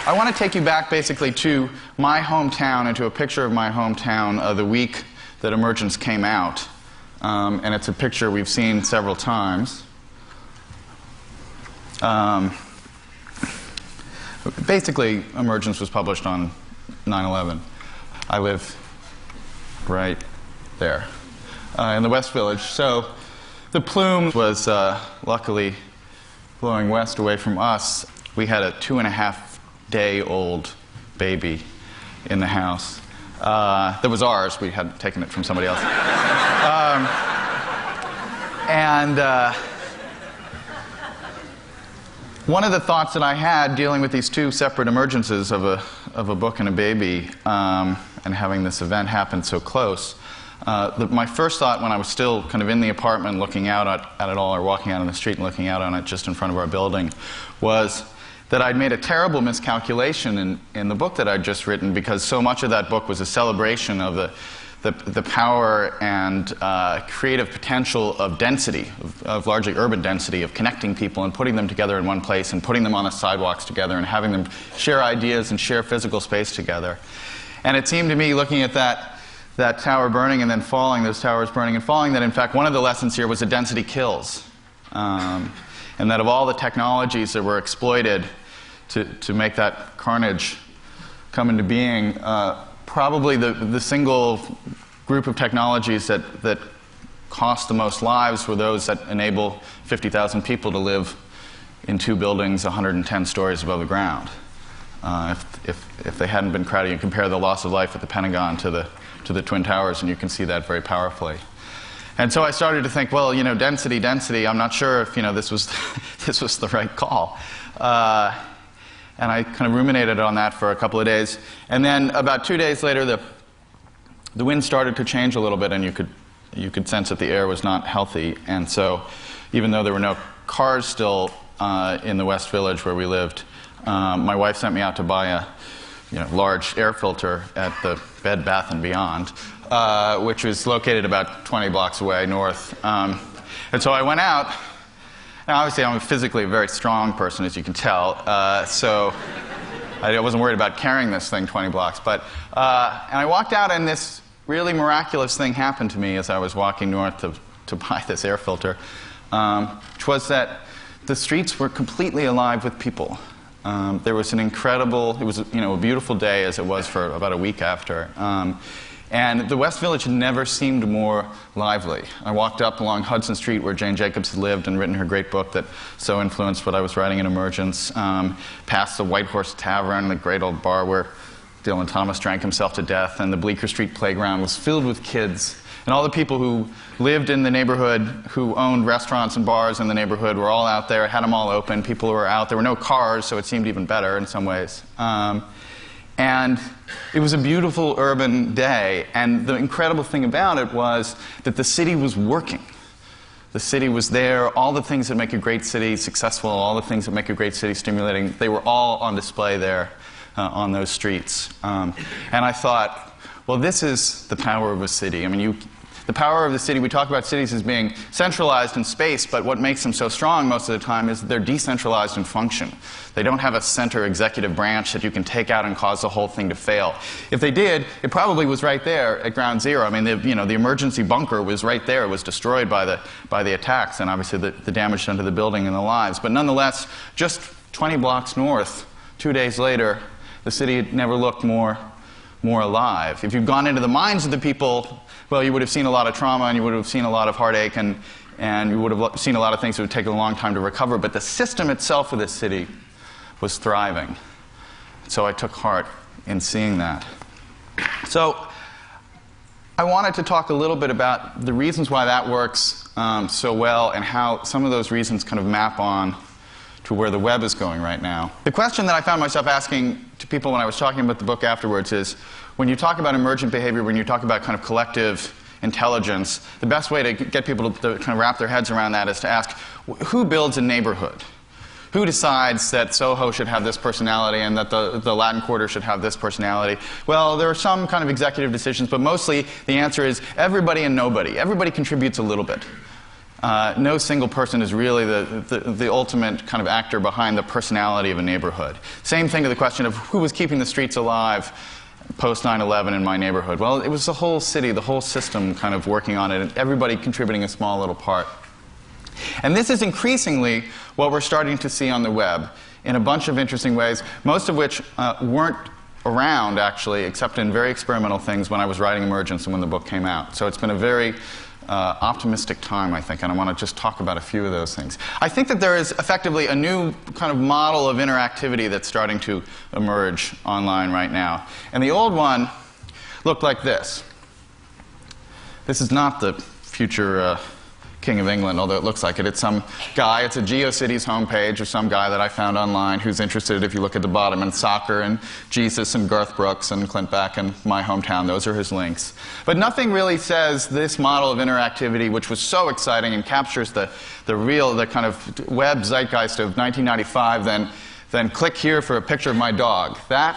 I want to take you back basically to my hometown and to a picture of my hometown the week that Emergence came out. And it's a picture we've seen several times. Basically, Emergence was published on 9/11. I live right there in the West Village. So the plume was luckily blowing west away from us. We had a 2.5-day-old baby in the house. That was ours. We had taken it from somebody else. One of the thoughts that I had dealing with these two separate emergences of a book and a baby, and having this event happen so close, my first thought when I was still kind of in the apartment looking out at it all, or walking out on the street and looking out on it just in front of our building, was that I'd made a terrible miscalculation in the book that I'd just written, because so much of that book was a celebration of the power and creative potential of density, of largely urban density, of connecting people and putting them together in one place and putting them on the sidewalks together and having them share ideas and share physical space together. And it seemed to me, looking at that tower burning and then falling, those towers burning and falling, that in fact one of the lessons here was that density kills. And that of all the technologies that were exploited to make that carnage come into being, probably the single group of technologies that cost the most lives were those that enable 50,000 people to live in 2 buildings 110 stories above the ground. If they hadn't been crowded, you compare the loss of life at the Pentagon to the Twin Towers, and you can see that very powerfully. And so I started to think, well, density, I'm not sure if, this was the right call. And I kind of ruminated on that for a couple of days. And then about 2 days later, the wind started to change a little bit, and you could sense that the air was not healthy. And so even though there were no cars still in the West Village where we lived, my wife sent me out to buy a large air filter at the Bed Bath & Beyond, which was located about 20 blocks away north. And so I went out. Now, obviously, I'm physically a very strong person, as you can tell, so I wasn't worried about carrying this thing 20 blocks. And I walked out, and this really miraculous thing happened to me as I was walking north to buy this air filter, which was that the streets were completely alive with people. There was an incredible, it was a beautiful day, as it was for about a week after. And the West Village had never seemed more lively. I walked up along Hudson Street, where Jane Jacobs had lived and written her great book that so influenced what I was writing in Emergence, past the White Horse Tavern, the great old bar where Dylan Thomas drank himself to death, and the Bleecker Street playground was filled with kids. And all the people who lived in the neighborhood, who owned restaurants and bars in the neighborhood, were all out there, had them all open. People were out. There were no cars, so it seemed even better in some ways. And it was a beautiful urban day, and the incredible thing about it was that the city was working. The city was there. All the things that make a great city successful, all the things that make a great city stimulating, they were all on display there on those streets. And I thought, well, this is the power of a city. I mean, the power of the city, we talk about cities as being centralized in space, but what makes them so strong most of the time is they're decentralized in function. They don't have a center executive branch that you can take out and cause the whole thing to fail. If they did, it probably was right there at ground zero. I mean, the emergency bunker was right there. It was destroyed by the attacks, and obviously the damage done to the building and the lives. But nonetheless, just 20 blocks north, 2 days later, the city had never looked more alive. If you'd gone into the minds of the people, well, you would have seen a lot of trauma, and you would have seen a lot of heartache, and you would have seen a lot of things that would take a long time to recover. But the system itself of this city was thriving. So I took heart in seeing that. So I wanted to talk a little bit about the reasons why that works so well, and how some of those reasons kind of map on to where the web is going right now. The question that I found myself asking to people when I was talking about the book afterwards is, when you talk about emergent behavior, when you talk about kind of collective intelligence, the best way to get people to kind of wrap their heads around that is to ask, who builds a neighborhood? Who decides that Soho should have this personality and that the Latin Quarter should have this personality? Well, there are some kind of executive decisions, but mostly the answer is everybody and nobody. Everybody contributes a little bit. no single person is really the ultimate kind of actor behind the personality of a neighborhood. Same thing to the question of who was keeping the streets alive post 9/11 in my neighborhood. Well, it was the whole city, the whole system kind of working on it, and everybody contributing a small little part. And this is increasingly what we're starting to see on the web in a bunch of interesting ways, most of which weren't around, actually, except in very experimental things when I was writing Emergence and when the book came out. So it's been a very optimistic time, I think, and I want to just talk about a few of those things. I think that there is effectively a new kind of model of interactivity that's starting to emerge online right now. And the old one looked like this. This is not the future King of England, although it looks like it. It's some guy, it's a GeoCities homepage, or some guy that I found online who's interested, if you look at the bottom, in soccer and Jesus and Garth Brooks and Clint Beck and my hometown. Those are his links. But nothing really says this model of interactivity, which was so exciting and captures the kind of web zeitgeist of 1995, then click here for a picture of my dog. That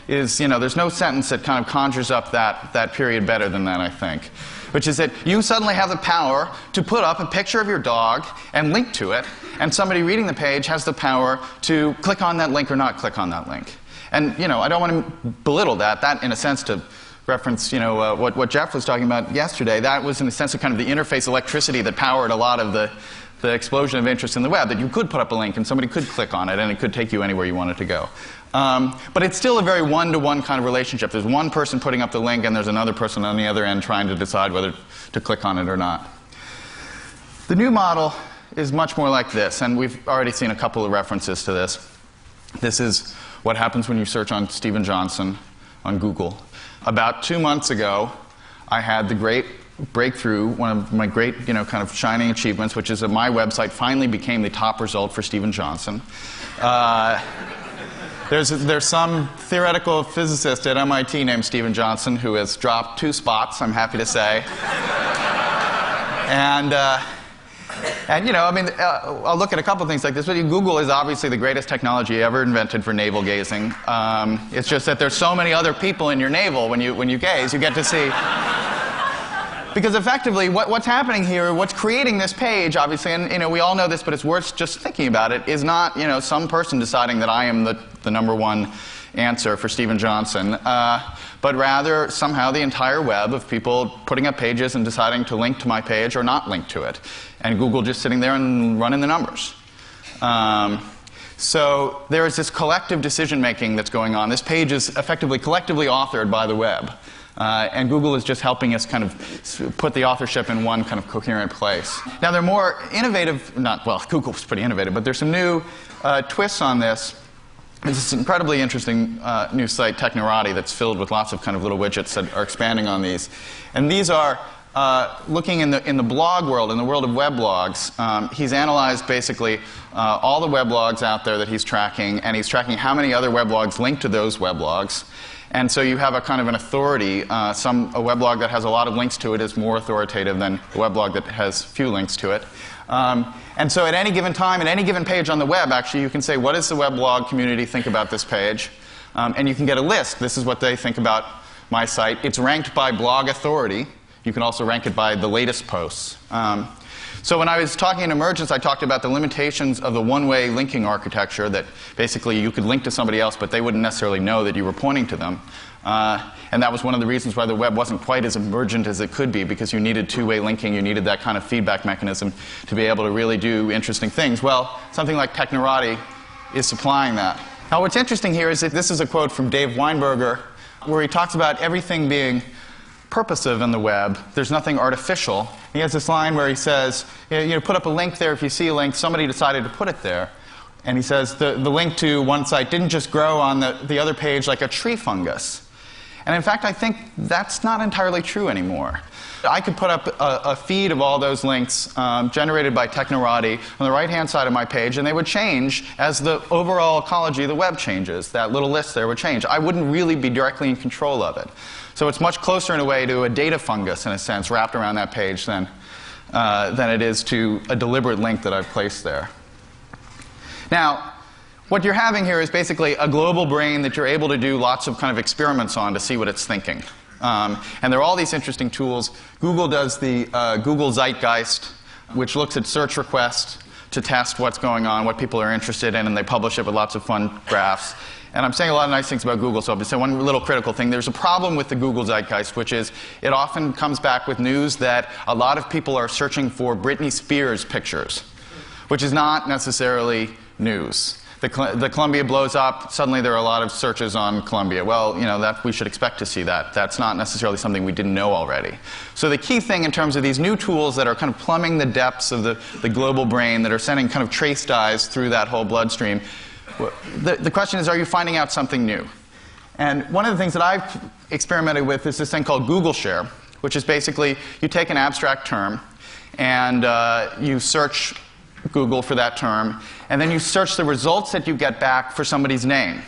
is, there's no sentence that kind of conjures up that period better than that, I think. Which is that you suddenly have the power to put up a picture of your dog and link to it, and somebody reading the page has the power to click on that link or not click on that link. And, I don't want to belittle that. That, in a sense, to reference, what Jeff was talking about yesterday, that was, in a sense, of kind of the interface electricity that powered a lot of the explosion of interest in the web, that you could put up a link and somebody could click on it and it could take you anywhere you wanted to go. But it's still a very one-to-one kind of relationship. There's one person putting up the link and there's another person on the other end trying to decide whether to click on it or not. The new model is much more like this, and we've already seen a couple of references to this. This is what happens when you search on Steven Johnson on Google. About 2 months ago, I had the great breakthrough, one of my great, kind of shining achievements, which is that my website finally became the top result for Steven Johnson. There's some theoretical physicist at MIT named Steven Johnson who has dropped 2 spots, I'm happy to say. And I'll look at a couple things like this. But Google is obviously the greatest technology ever invented for navel gazing. It's just that there's so many other people in your navel when you gaze, you get to see. Because effectively, what's happening here, what's creating this page, obviously, and we all know this, but it's worth just thinking about it, is not some person deciding that I am the #1 answer for Steven Johnson, but rather somehow the entire web of people putting up pages and deciding to link to my page or not link to it, and Google just sitting there and running the numbers. So there is this collective decision-making that's going on. This page is effectively collectively authored by the web. And Google is just helping us kind of put the authorship in one kind of coherent place. Now, they're more innovative, Google's pretty innovative, but there's some new twists on this. There's this incredibly interesting new site, Technorati, that's filled with lots of kind of little widgets that are expanding on these. And these are looking in the blog world, in the world of weblogs. He's analyzed basically all the weblogs out there that he's tracking, and he's tracking how many other weblogs link to those weblogs. And so you have a kind of an authority. A weblog that has a lot of links to it is more authoritative than a weblog that has few links to it. And so at any given time, at any given page on the web, actually, you can say, what does the weblog community think about this page? And you can get a list. This is what they think about my site. It's ranked by blog authority. You can also rank it by the latest posts. So when I was talking in Emergence, I talked about the limitations of the one-way linking architecture, that basically you could link to somebody else, but they wouldn't necessarily know that you were pointing to them. And that was one of the reasons why the web wasn't quite as emergent as it could be, because you needed two-way linking, you needed that kind of feedback mechanism to be able to really do interesting things. Well, something like Technorati is supplying that. Now, what's interesting here is that this is a quote from Dave Weinberger, where he talks about everything being purposive in the web. There's nothing artificial. He has this line where he says, put up a link there. If you see a link, somebody decided to put it there. And he says the link to one site didn't just grow on the other page like a tree fungus. And in fact, I think that's not entirely true anymore. I could put up a feed of all those links generated by Technorati on the right-hand side of my page, and they would change as the overall ecology of the web changes. That little list there would change. I wouldn't really be directly in control of it. So it's much closer in a way to a data fungus, in a sense, wrapped around that page than it is to a deliberate link that I've placed there. Now, what you're having here is basically a global brain that you're able to do lots of kind of experiments on to see what it's thinking. And there are all these interesting tools. Google does the Google Zeitgeist which looks at search requests to test what's going on, what people are interested in, and they publish it with lots of fun graphs. And I'm saying a lot of nice things about Google, so I'll just say one little critical thing. There's a problem with the Google Zeitgeist, which is it often comes back with news that a lot of people are searching for Britney Spears pictures, which is not necessarily news. The Columbia blows up, suddenly there are a lot of searches on Columbia. Well, that we should expect to see that. That's not necessarily something we didn't know already. So the key thing in terms of these new tools that are kind of plumbing the depths of the global brain, that are sending kind of trace dyes through that whole bloodstream, the question is, are you finding out something new? And one of the things that I've experimented with is this thing called Google Share, which is basically you take an abstract term and you search Google for that term, and then you search the results that you get back for somebody's name.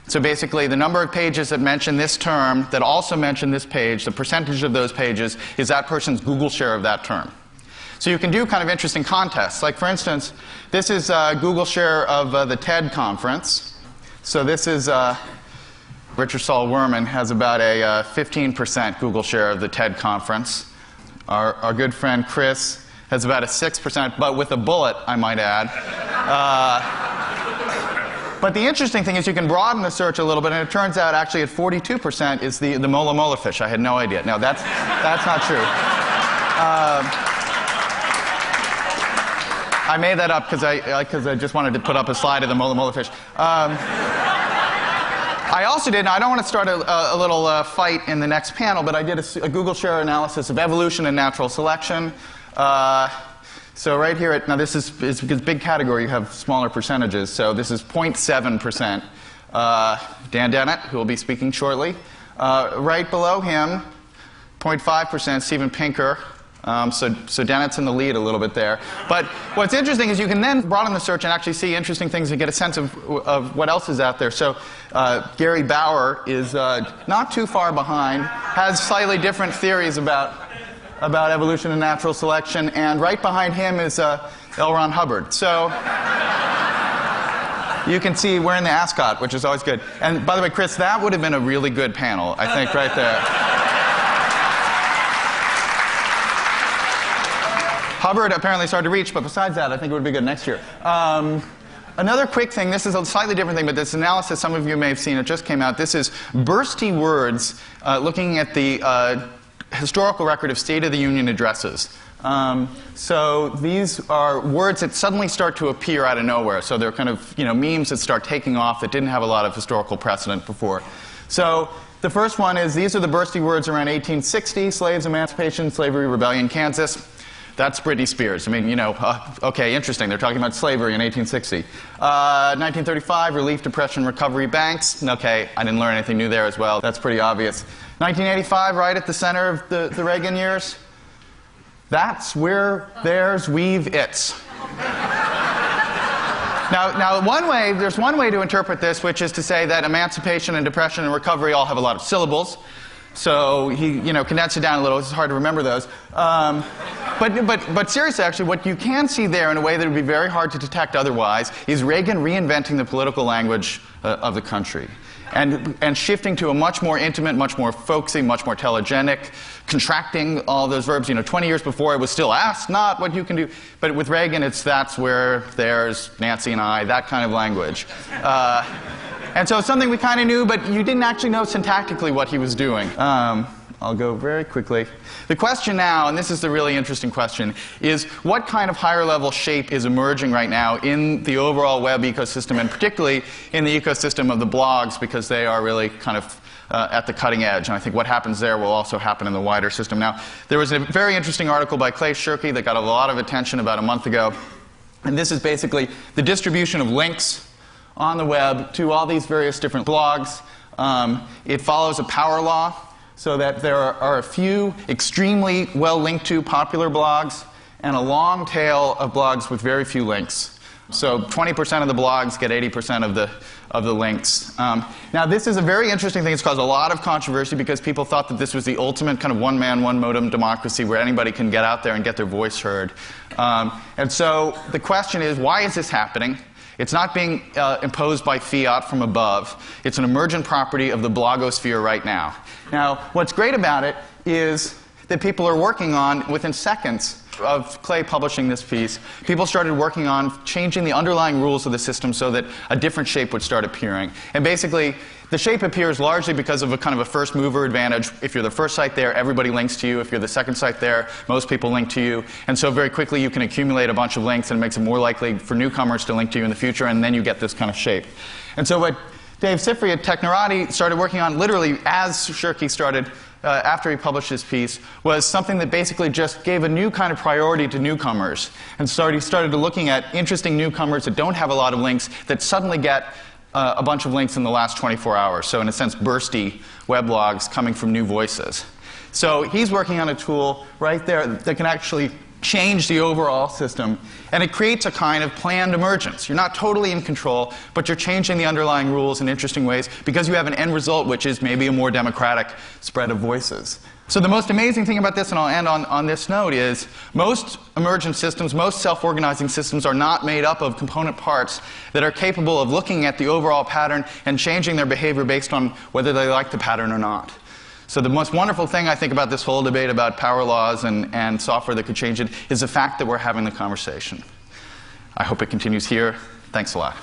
So basically, the number of pages that mention this term that also mention this page, the percentage of those pages is that person's Google share of that term. So you can do kind of interesting contests. Like, for instance, this is Google share of the TED conference. So this is Richard Saul Wurman has about a 15% Google share of the TED conference. Our good friend Chris has about a 6%, but with a bullet, I might add. But the interesting thing is you can broaden the search a little bit, and it turns out actually at 42% is the mola mola fish. I had no idea. No, that's not true. I made that up because I just wanted to put up a slide of the mola mola fish. I also did, and I don't want to start a little fight in the next panel, but I did a Google share analysis of evolution and natural selection. So right here, now this is because big category, you have smaller percentages. So this is 0.7%. Dan Dennett, who will be speaking shortly. Right below him, 0.5%, Steven Pinker. So Dennett's in the lead a little bit there. But what's interesting is you can then broaden the search and actually see interesting things and get a sense of what else is out there. So Gary Bauer is not too far behind, has slightly different theories about evolution and natural selection, and right behind him is L. Ron Hubbard. So you can see we're in the ascot, which is always good. And by the way, Chris, that would have been a really good panel, I think, right there. Hubbard apparently started to reach, but besides that, I think it would be good next year. Another quick thing, this is a slightly different thing, but this analysis, some of you may have seen, it just came out. This is bursty words looking at the historical record of State of the Union addresses. So these are words that suddenly start to appear out of nowhere. So they're kind of memes that start taking off that didn't have a lot of historical precedent before. So the first one is, these are the bursty words around 1860, slaves, emancipation, slavery, rebellion, Kansas. That's Britney Spears. I mean, okay, interesting. They're talking about slavery in 1860. 1935, relief, depression, recovery, banks. Okay, I didn't learn anything new there as well. That's pretty obvious. 1985, right at the center of the Reagan years. That's where there's we've its. Now, there's one way to interpret this, which is to say that emancipation and depression and recovery all have a lot of syllables. So he, condensed it down a little. It's hard to remember those. But seriously, actually, what you can see there in a way that would be very hard to detect otherwise is Reagan reinventing the political language of the country. And shifting to a much more intimate, much more folksy, much more telegenic, contracting all those verbs. 20 years before, it was still ask not what you can do. But with Reagan, it's that's where, there's, Nancy and I, that kind of language. And so it's something we kind of knew, but you didn't actually know syntactically what he was doing. I'll go very quickly. The question now, and this is the really interesting question, is what kind of higher level shape is emerging right now in the overall web ecosystem, and particularly in the ecosystem of the blogs, because they are really kind of at the cutting edge. And I think what happens there will also happen in the wider system. Now, there was a very interesting article by Clay Shirky that got a lot of attention about a month ago. And this is basically the distribution of links on the web to all these various different blogs. It follows a power law, so that there are a few extremely well linked to popular blogs and a long tail of blogs with very few links. So 20% of the blogs get 80% of the links. Now this is a very interesting thing. It's caused a lot of controversy because people thought that this was the ultimate kind of one-man, one-modem democracy where anybody can get out there and get their voice heard. And so the question is, why is this happening? It's not being imposed by fiat from above. It's an emergent property of the blogosphere right now. Now, what's great about it is that people are working on, within seconds, of Clay publishing this piece, people started working on changing the underlying rules of the system so that a different shape would start appearing. And basically, the shape appears largely because of a kind of a first mover advantage. If you're the first site there, everybody links to you. If you're the second site there, most people link to you. And so very quickly you can accumulate a bunch of links, and it makes it more likely for newcomers to link to you in the future, and then you get this kind of shape. And so what Dave Sifry at Technorati started working on literally as Shirky started, after he published his piece, was something that basically just gave a new kind of priority to newcomers. And so he started looking at interesting newcomers that don't have a lot of links that suddenly get a bunch of links in the last 24 hours. So in a sense, bursty weblogs coming from new voices. So he's working on a tool right there that can actually change the overall system, and it creates a kind of planned emergence. You're not totally in control, but you're changing the underlying rules in interesting ways because you have an end result which is maybe a more democratic spread of voices. So the most amazing thing about this, and I'll end on this note, is most emergent systems, most self-organizing systems are not made up of component parts that are capable of looking at the overall pattern and changing their behavior based on whether they like the pattern or not. So the most wonderful thing I think about this whole debate about power laws and software that could change it is the fact that we're having the conversation. I hope it continues here. Thanks a lot.